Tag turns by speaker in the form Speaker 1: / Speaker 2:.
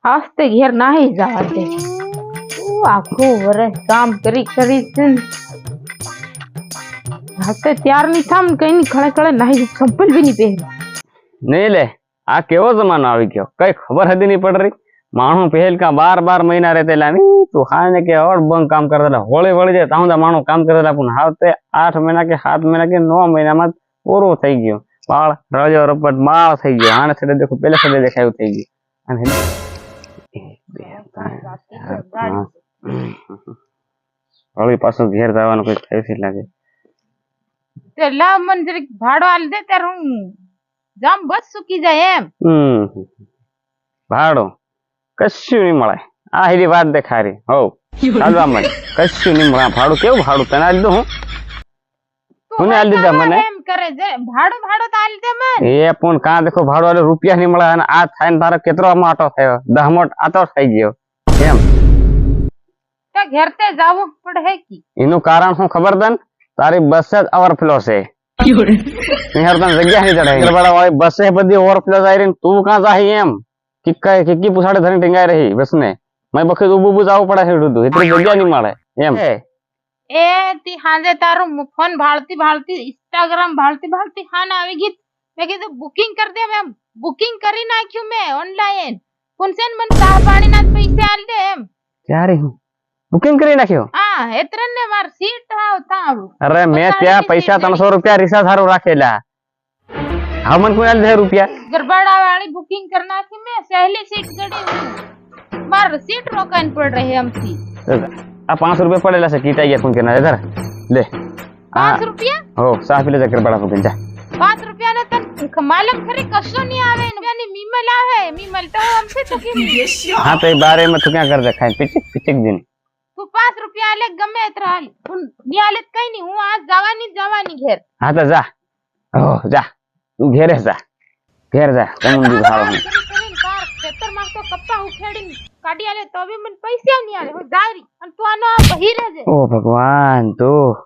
Speaker 1: आज ते घेर नाही जाते आखो वरस काम કરી હાતે ત્યાર ની થામ કઈ ની ખળે ખળે નહીં ચંપલ भी नहीं પહેરી
Speaker 2: नहीं ले आ केवो जमानो આવી ગયો કઈ ખબર હદી नहीं पड़ रही मानू पहल का बार महीना रहते लानी तू खाने के और बंग काम कर देला होली वળી જાય તાઉંદા માણો કામ કરે દેલા પણ હાતે 8 મહિના કે 7 મહિના કે 9 મહિના માં પૂરો થઈ ગયો બાળ રજો રપટ માળ થઈ ગયો આને છેડે દેખો પેલે છેડે દેખાયું થઈ ગયું અને વળી પાછું ઘેર જવાનું કોઈ થાય છે લાગે
Speaker 1: તે લા મન જરીક ભાડો આલ દે તાર હું જામ બસ સુકી જાય એમ
Speaker 2: ભાડો કશું નહીં મળે આ હીરી વાત દેખારી હો ચાલવા મને કશું નહીં મળે ભાડું કેવું ભાડું તને આલી દઉં હું આલી દીધા મને
Speaker 1: એમ કરે જે ભાડો તો આલ દે મને
Speaker 2: એ પણ કા દેખો ભાડો આલે રૂપિયા નહીં મળે અને આ થાય ને તારો કેટલો માટો થયો 10 મોટ આતો થઈ ગયો એમ
Speaker 1: તો ઘેર તે જાવું પડે કી
Speaker 2: એનું કારણ શું ખબર તને તારી બસ જ ઓવરફ્લો છે નિહર તને જગ્યા નહીં ચડે ગરબડા વાળી બસે બધી ઓવરફ્લો જાય રહી તું કાં જાય એમ કિક્કી પુછાડે ધરી ટીંગાઈ રહી બસ ને મેં બખે ઉભું જવું પડે છે એટલી જગ્યા નહીં મળે એમ
Speaker 1: એ તી હાજે તારું ફોન ભાળતી ઇન્સ્ટાગ્રામ ભાળતી હાન આવી ગઈ મેં કીધું બુકિંગ કર દે મેમ બુકિંગ કરી નાખ્યું મેં ઓનલાઈન પુનસેન મને ચા પાણીના પૈસા આલ દે એમ
Speaker 2: ક્યારે હું બુકિંગ કરી નાખ્યો
Speaker 1: હા હેતરન ને માર સીટ થાવ
Speaker 2: અરે મેં ત્યાં પૈસા 300 રૂપિયા રિસાર્જ હારું રાખેલા હા મને કોઈ આલ દે રૂપિયા
Speaker 1: ગરબાડા વાળી બુકિંગ कर नाखी मैं सहेली सीट गड़ी मार सीट रोकन पड़ रही हमसी
Speaker 2: आ 500 रुपया पड़ेला से कीटा ये फोन करना इधर ले
Speaker 1: 5 रुपया
Speaker 2: हो साफ ले जा गरबाड़ा फोन जा
Speaker 1: 5 रुपया ने तन मालूम खरी कशो नहीं आवे यानी मीमल आवे मीमल तो हमसे तो की
Speaker 2: हां तो बारे में तू क्या कर दे खाई पिचक दिन
Speaker 1: तू 5 रुपया ले गमे इतरा ની હાલત કઈ નહીં હું આજ જવાની ઘેર
Speaker 2: હા તો જા ઓ જા તું ઘેરે જા ઘેર જા તને દી ભાવ
Speaker 1: ખેતર માં તો કપ્પા ઉખેડી કાઢી આલે તો બી મને પૈસા નહીં આલે હું જારી અને તું આનો બહી રહેજે
Speaker 2: ઓ ભગવાન તું